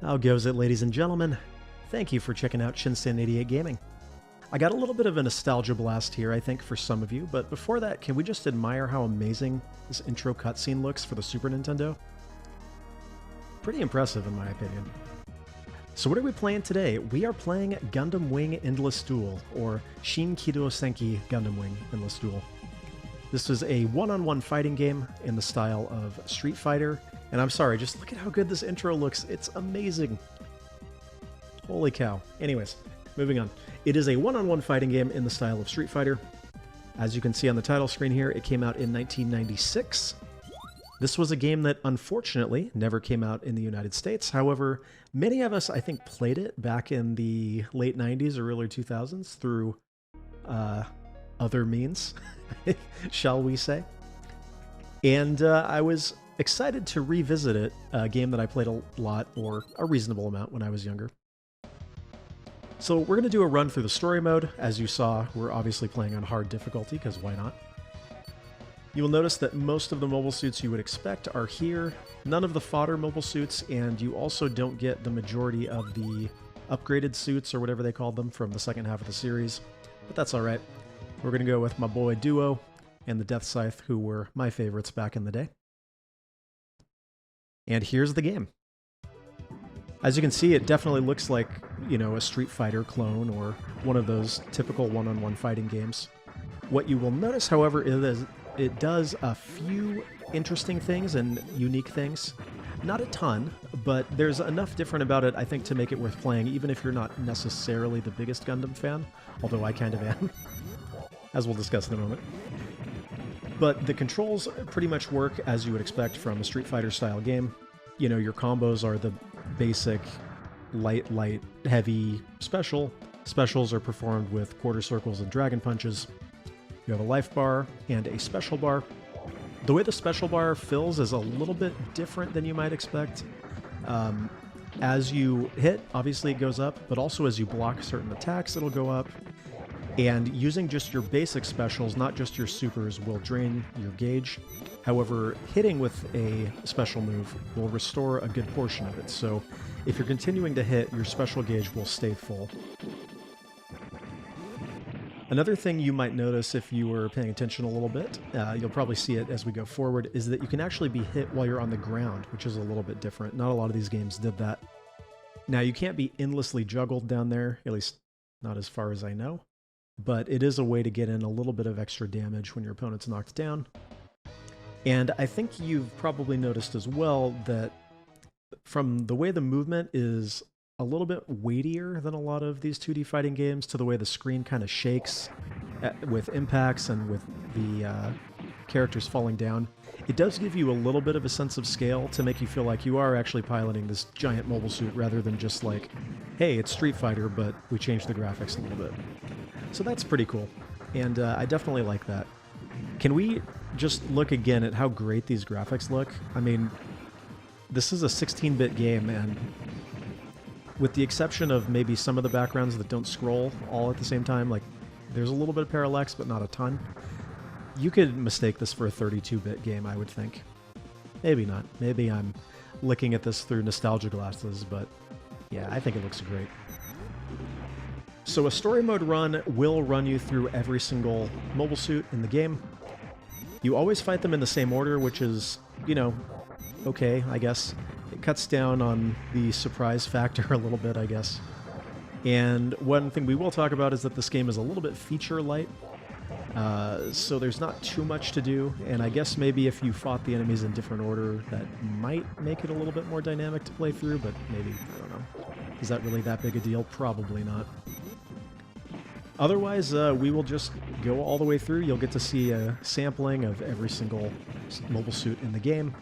How goes it, ladies and gentlemen? Thank you for checking out Shinsen88 Gaming. I got a little bit of a nostalgia blast here, I think, for some of you, but before that, can we just admire how amazing this intro cutscene looks for the Super Nintendo? Pretty impressive, in my opinion. So what are we playing today? We are playing Gundam Wing Endless Duel, or Shin Kido Senki Gundam Wing Endless Duel. This is a one-on-one fighting game in the style of Street Fighter, and I'm sorry, just look at how good this intro looks. It's amazing. Holy cow. Anyways, moving on. It is a one-on-one fighting game in the style of Street Fighter. As you can see on the title screen here, it came out in 1996. This was a game that, unfortunately, never came out in the United States. However, many of us, I think, played it back in the late 90s or early 2000s through other means, shall we say. And I was excited to revisit it, a game that I played a lot, or a reasonable amount when I was younger. So we're going to do a run through the story mode. As you saw, we're obviously playing on hard difficulty, because why not? You will notice that most of the mobile suits you would expect are here, none of the fodder mobile suits, and you also don't get the majority of the upgraded suits, or whatever they called them, from the second half of the series. But that's alright. We're going to go with my boy Duo and the Death Scythe, who were my favorites back in the day. And here's the game. As you can see, it definitely looks like, you know, a Street Fighter clone or one of those typical one-on-one fighting games. What you will notice, however, is it does a few interesting things and unique things. Not a ton, but there's enough different about it, I think, to make it worth playing, even if you're not necessarily the biggest Gundam fan, although I kind of am, as we'll discuss in a moment. But the controls pretty much work as you would expect from a Street Fighter-style game. You know, your combos are the basic light, heavy, special. Specials are performed with quarter circles and dragon punches. You have a life bar and a special bar. The way the special bar fills is a little bit different than you might expect. As you hit, obviously it goes up, but also as you block certain attacks, it'll go up. And using just your basic specials, not just your supers, will drain your gauge. However, hitting with a special move will restore a good portion of it. So if you're continuing to hit, your special gauge will stay full. Another thing you might notice if you were paying attention a little bit, you'll probably see it as we go forward, is that you can actually be hit while you're on the ground, which is a little bit different. Not a lot of these games did that. Now, you can't be endlessly juggled down there, at least not as far as I know. But it is a way to get in a little bit of extra damage when your opponent's knocked down. And I think you've probably noticed as well that from the way the movement is a little bit weightier than a lot of these 2D fighting games, to the way the screen kind of shakes with impacts and with the characters falling down, it does give you a little bit of a sense of scale to make you feel like you are actually piloting this giant mobile suit rather than just like, hey, it's Street Fighter, but we changed the graphics a little bit. So that's pretty cool, and I definitely like that. Can we just look again at how great these graphics look? I mean, this is a 16-bit game, and with the exception of maybe some of the backgrounds that don't scroll all at the same time, like there's a little bit of parallax, but not a ton, you could mistake this for a 32-bit game, I would think. Maybe not. Maybe I'm looking at this through nostalgia glasses, but yeah, I think it looks great. So a story mode run will run you through every single mobile suit in the game. You always fight them in the same order, which is, you know, okay, I guess. It cuts down on the surprise factor a little bit, I guess. And one thing we will talk about is that this game is a little bit feature light. So there's not too much to do, and I guess maybe if you fought the enemies in different order, that might make it a little bit more dynamic to play through, but maybe, I don't know. Is that really that big a deal? Probably not. Otherwise, we will just go all the way through. You'll get to see a sampling of every single mobile suit in the game.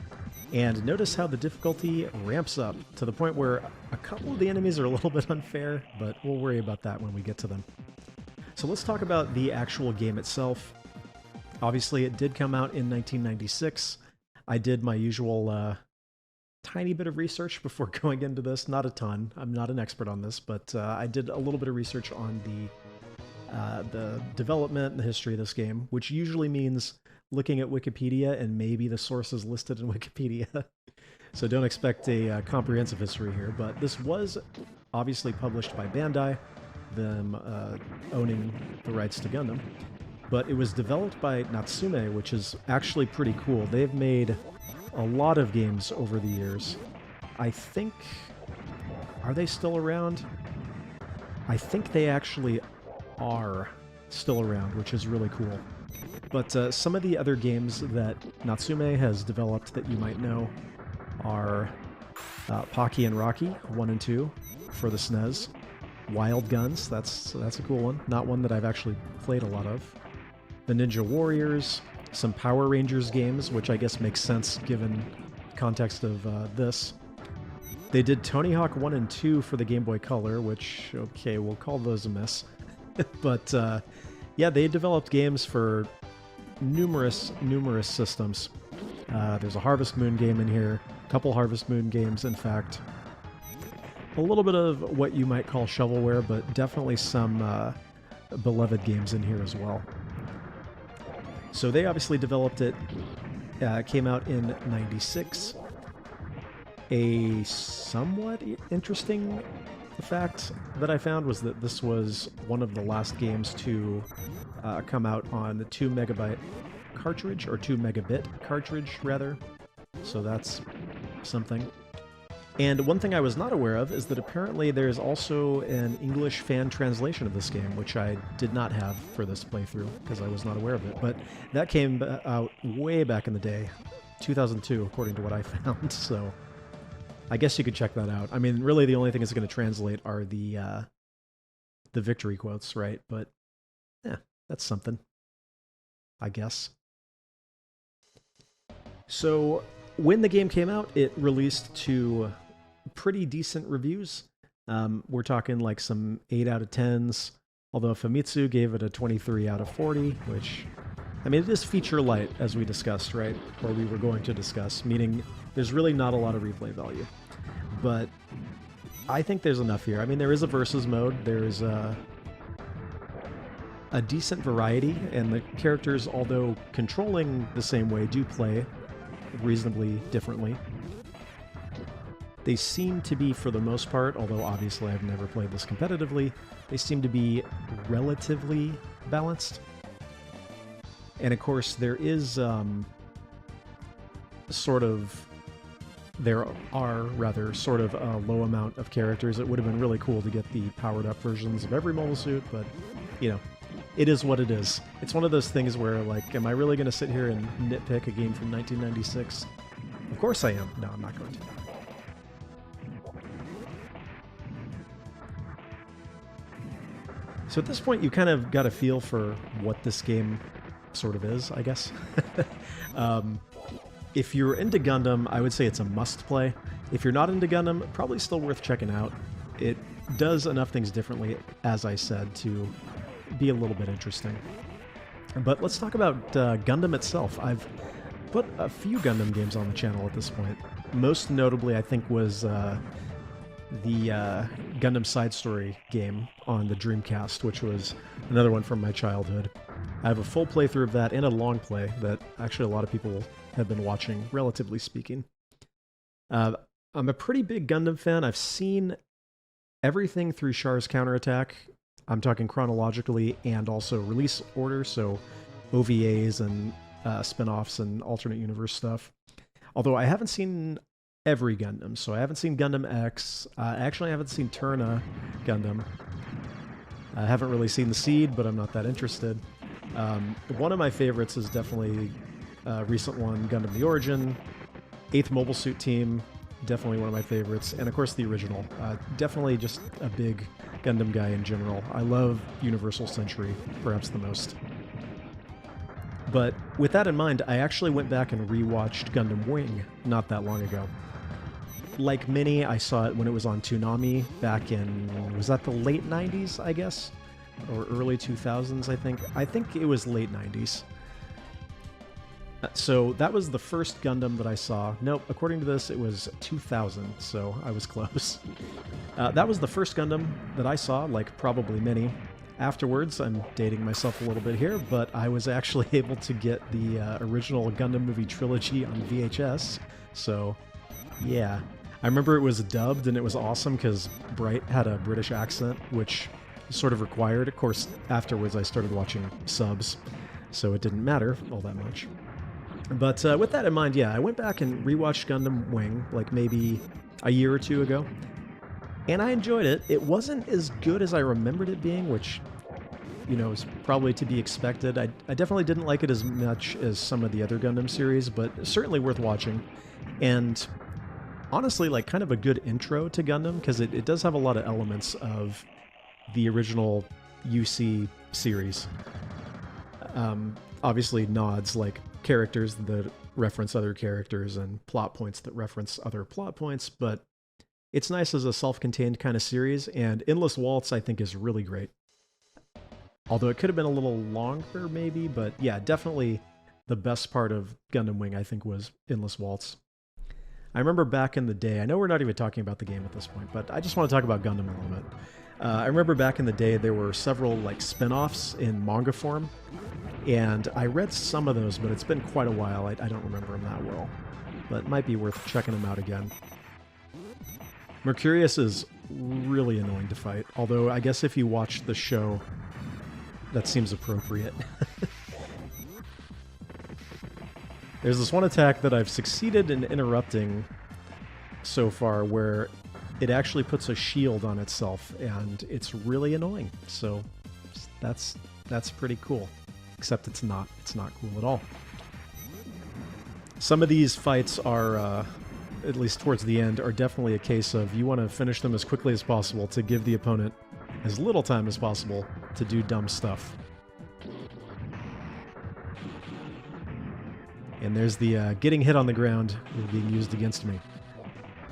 And notice how the difficulty ramps up to the point where a couple of the enemies are a little bit unfair, but we'll worry about that when we get to them. So let's talk about the actual game itself. Obviously, it did come out in 1996. I did my usual tiny bit of research before going into this. Not a ton. I'm not an expert on this, but I did a little bit of research on the development and the history of this game, which usually means looking at Wikipedia, and maybe the source is listed in Wikipedia. So don't expect a comprehensive history here, but this was obviously published by Bandai, them owning the rights to Gundam. But it was developed by Natsume, which is actually pretty cool. They've made a lot of games over the years. I think... Are they still around? I think they actually are still around, which is really cool. But some of the other games that Natsume has developed that you might know are Pocky and Rocky 1 and 2 for the SNES. Wild Guns, that's a cool one. Not one that I've actually played a lot of. The Ninja Warriors, some Power Rangers games, which I guess makes sense given the context of this. They did Tony Hawk 1 and 2 for the Game Boy Color, which, okay, we'll call those a miss. But yeah, they developed games for numerous systems. There's a Harvest Moon game in here, a couple Harvest Moon games, in fact. A little bit of what you might call shovelware, but definitely some beloved games in here as well. So they obviously developed it, came out in '96. A somewhat interesting fact that I found was that this was one of the last games to come out on the 2 megabyte cartridge, or 2 megabit cartridge, rather. So that's something. And one thing I was not aware of is that apparently there's also an English fan translation of this game, which I did not have for this playthrough because I was not aware of it. But that came out way back in the day, 2002, according to what I found. So I guess you could check that out. I mean, really the only thing it's going to translate are the victory quotes, right? But yeah, that's something, I guess. So when the game came out, it released to pretty decent reviews. We're talking like some 8 out of 10s, although Famitsu gave it a 23 out of 40, which, I mean, it is feature light, as we discussed, right? Or we were going to discuss, meaning there's really not a lot of replay value. But I think there's enough here. I mean, there is a versus mode, there's a decent variety, and the characters, although controlling the same way, do play reasonably differently. They seem to be, for the most part, although obviously I've never played this competitively, they seem to be relatively balanced. And of course, there is there are a low amount of characters. It would have been really cool to get the powered up versions of every mobile suit, but, you know, it is what it is. It's one of those things where, like, am I really going to sit here and nitpick a game from 1996? Of course I am. No, I'm not going to. So at this point, you kind of got a feel for what this game sort of is, I guess. If you're into Gundam, I would say it's a must-play. If you're not into Gundam, probably still worth checking out. It does enough things differently, as I said, to be a little bit interesting. But let's talk about Gundam itself. I've put a few Gundam games on the channel at this point. Most notably, I think, was the Gundam Side Story game on the Dreamcast, which was another one from my childhood. I have a full playthrough of that and a long play that actually a lot of people have been watching, relatively speaking. I'm a pretty big Gundam fan. I've seen everything through Char's Counterattack. I'm talking chronologically and also release order, so OVAs and spin-offs and alternate universe stuff. Although I haven't seen every Gundam, so I haven't seen Gundam X. Actually, I haven't seen Turna Gundam. I haven't really seen The Seed, but I'm not that interested. One of my favorites is definitely a recent one, Gundam The Origin. 8th Mobile Suit Team, definitely one of my favorites. And of course the original. Definitely just a big Gundam guy in general. I love Universal Century, perhaps the most. But with that in mind, I actually went back and rewatched Gundam Wing not that long ago. Like many, I saw it when it was on Toonami back in, was that the late 90s, I guess? Or early 2000s, I think. I think it was late 90s. So that was the first Gundam that I saw. Nope, according to this, it was 2000, so I was close. That was the first Gundam that I saw, like probably many. Afterwards, I'm dating myself a little bit here, but I was actually able to get the original Gundam movie trilogy on VHS. So, yeah. I remember it was dubbed and it was awesome because Bright had a British accent, which sort of required. Of course, afterwards I started watching subs, so it didn't matter all that much. But with that in mind, yeah, I went back and rewatched Gundam Wing like maybe a year or two ago, and I enjoyed it. It wasn't as good as I remembered it being, which, you know, is probably to be expected. I definitely didn't like it as much as some of the other Gundam series, but certainly worth watching. And honestly, like, kind of a good intro to Gundam, because it does have a lot of elements of the original UC series. Obviously nods, like characters that reference other characters and plot points that reference other plot points, but it's nice as a self-contained kind of series, and Endless Waltz, I think, is really great. Although it could have been a little longer, maybe, but yeah, definitely the best part of Gundam Wing, I think, was Endless Waltz. I remember back in the day, I know we're not even talking about the game at this point, but I just want to talk about Gundam a little bit. I remember back in the day, there were several like spin-offs in manga form, and I read some of those, but it's been quite a while. I don't remember them that well, but it might be worth checking them out again. Mercurius is really annoying to fight, although I guess if you watch the show, that seems appropriate. There's this one attack that I've succeeded in interrupting so far where it actually puts a shield on itself, and it's really annoying. So that's pretty cool. Except it's not cool at all. Some of these fights are, at least towards the end, are definitely a case of you want to finish them as quickly as possible to give the opponent as little time as possible to do dumb stuff. And there's the getting hit on the ground being used against me.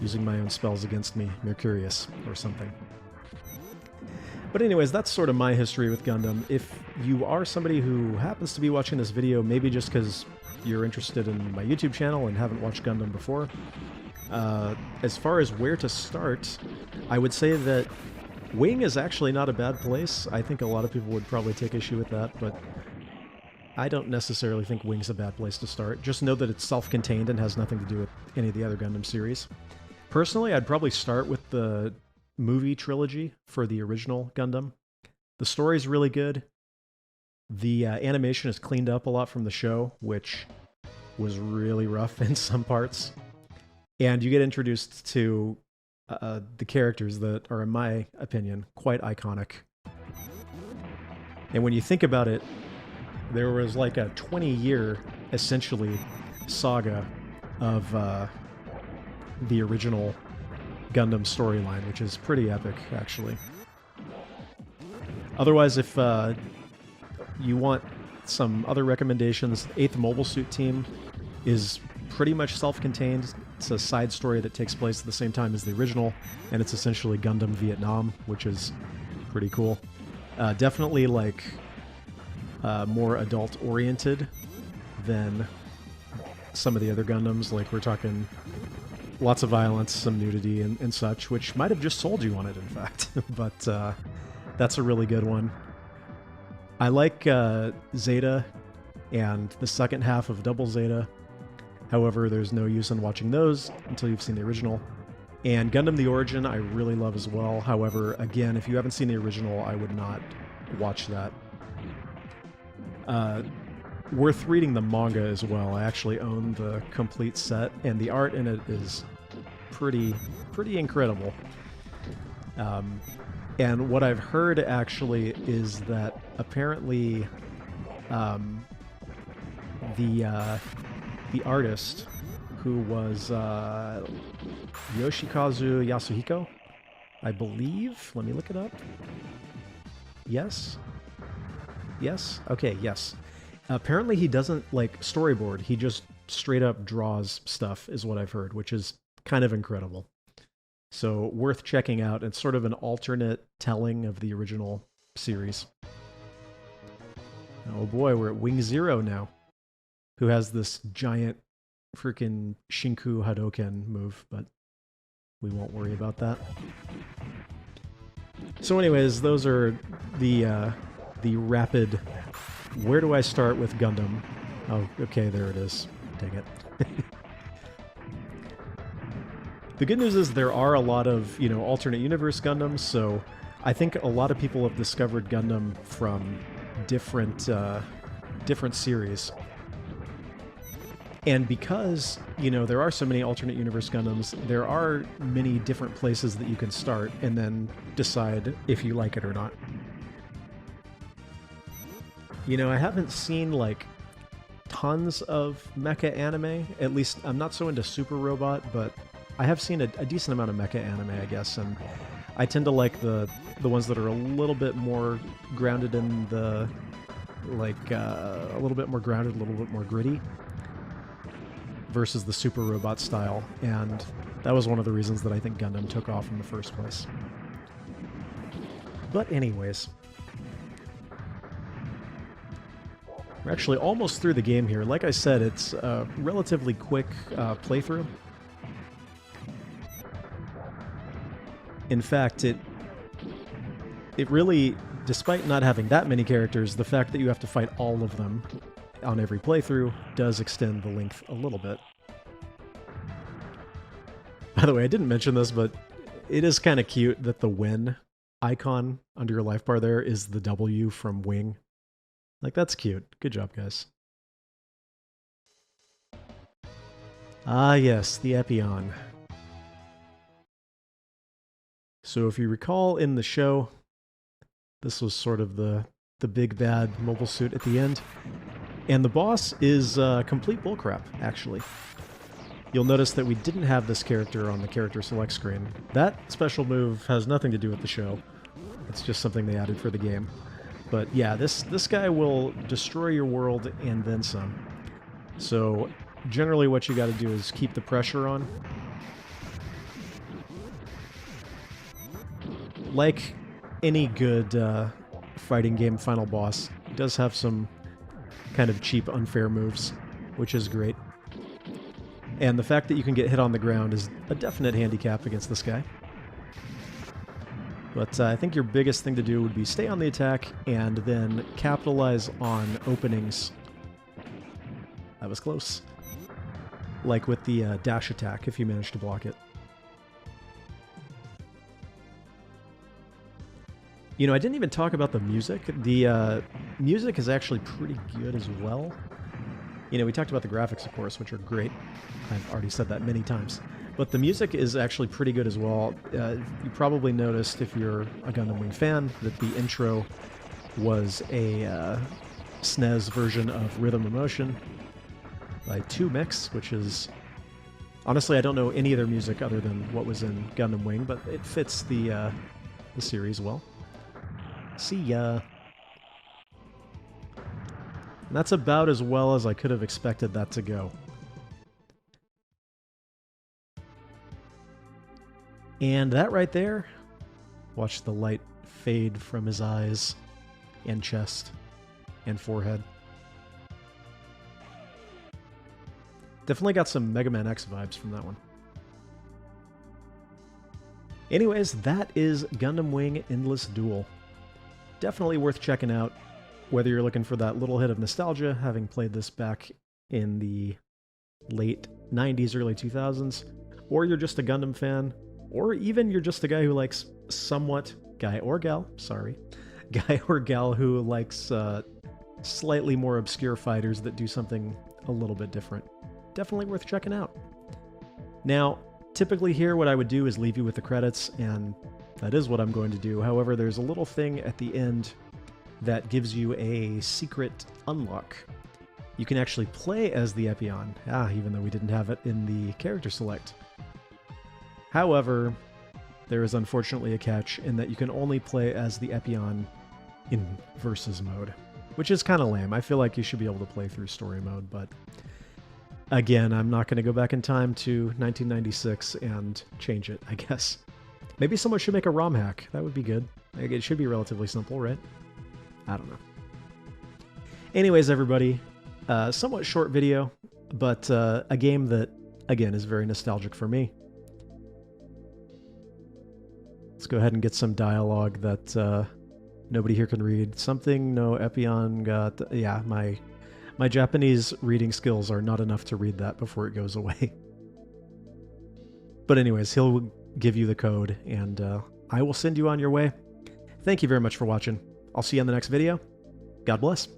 Using my own spells against me, Mercurius, or something. But anyways, that's sort of my history with Gundam. If you are somebody who happens to be watching this video, maybe just because you're interested in my YouTube channel and haven't watched Gundam before, as far as where to start, I would say that Wing is actually not a bad place. I think a lot of people would probably take issue with that, but I don't necessarily think Wing's a bad place to start. Just know that it's self-contained and has nothing to do with any of the other Gundam series. Personally, I'd probably start with the movie trilogy for the original Gundam. The story's really good. The animation is cleaned up a lot from the show, which was really rough in some parts. And you get introduced to the characters that are, in my opinion, quite iconic. And when you think about it, there was like a 20-year, essentially, saga of the original Gundam storyline, which is pretty epic, actually. Otherwise, if you want some other recommendations, 8th Mobile Suit Team is pretty much self-contained. It's a side story that takes place at the same time as the original, and it's essentially Gundam Vietnam, which is pretty cool. Definitely, like, more adult-oriented than some of the other Gundams. Like, we're talking lots of violence, some nudity, and such, which might have just sold you on it, in fact. But that's a really good one. I like Zeta and the second half of Double Zeta. However, there's no use in watching those until you've seen the original. And Gundam The Origin I really love as well. However, again, if you haven't seen the original, I would not watch that. Worth reading the manga as well. I actually own the complete set, and the art in it is pretty incredible. And what I've heard actually is that apparently the artist, who was Yoshikazu Yasuhiko, I believe. Let me look it up. Yes? Yes? Okay, yes. Apparently he doesn't, like, storyboard. He just straight up draws stuff, is what I've heard, which is kind of incredible. So, worth checking out. It's sort of an alternate telling of the original series. Oh boy, we're at Wing Zero now. Who has this giant freaking Shinku Hadoken move, but we won't worry about that. So anyways, those are the rapid, where do I start with Gundam? Oh, okay, there it is. Dang it. The good news is there are a lot of, alternate universe Gundams, so I think a lot of people have discovered Gundam from different series. And because, there are so many alternate universe Gundams, there are many different places that you can start and then decide if you like it or not. I haven't seen, tons of mecha anime. At least, I'm not so into Super Robot, but I have seen a decent amount of mecha anime, I guess, and I tend to like the ones that are a little bit more grounded in the, a little bit more grounded, a little bit more gritty, versus the Super Robot style, and that was one of the reasons that I think Gundam took off in the first place. But anyways, we're actually almost through the game here. Like I said, it's a relatively quick playthrough. In fact, it really, despite not having that many characters, the fact that you have to fight all of them on every playthrough does extend the length a little bit. By the way, I didn't mention this, but it is kind of cute that the win icon under your life bar there is the W from Wing. That's cute. Good job, guys. Ah, yes, the Epion. So if you recall in the show, this was sort of the big bad mobile suit at the end. And the boss is complete bullcrap, actually. You'll notice that we didn't have this character on the character select screen. That special move has nothing to do with the show. It's just something they added for the game. But yeah, this guy will destroy your world and then some. So generally what you got to do is keep the pressure on. Like any good fighting game final boss, it does have some kind of cheap, unfair moves, which is great. And the fact that you can get hit on the ground is a definite handicap against this guy. But I think your biggest thing to do would be stay on the attack and then capitalize on openings. That was close. Like with the dash attack, if you manage to block it. I didn't even talk about the music. The music is actually pretty good as well. We talked about the graphics, of course, which are great. I've already said that many times. But the music is actually pretty good as well. You probably noticed, if you're a Gundam Wing fan, that the intro was a SNES version of Rhythm of Motion by 2Mix, which is... Honestly, I don't know any of their music other than what was in Gundam Wing, but it fits the series well. See ya. And that's about as well as I could have expected that to go. And that right there, watch the light fade from his eyes and chest and forehead. Definitely got some Mega Man X vibes from that one. Anyways, that is Gundam Wing Endless Duel. Definitely worth checking out, whether you're looking for that little hit of nostalgia, having played this back in the late 90s, early 2000s, or you're just a Gundam fan, or even you're just a guy who likes somewhat, guy or gal who likes slightly more obscure fighters that do something a little bit different. Definitely worth checking out. Now, typically here what I would do is leave you with the credits, and that is what I'm going to do. However, there's a little thing at the end that gives you a secret unlock. You can actually play as the Epion, even though we didn't have it in the character select. However, there is unfortunately a catch in that you can only play as the Epion in versus mode, which is kind of lame. I feel like you should be able to play through story mode, but again, I'm not going to go back in time to 1996 and change it, I guess. Maybe someone should make a ROM hack. That would be good. It should be relatively simple, right? I don't know. Anyways, everybody, somewhat short video, but a game that, again, is very nostalgic for me. Let's go ahead and get some dialogue that nobody here can read. Something no Epion got... Yeah, my Japanese reading skills are not enough to read that before it goes away. But anyways, he'll give you the code, and I will send you on your way. Thank you very much for watching. I'll see you on the next video. God bless.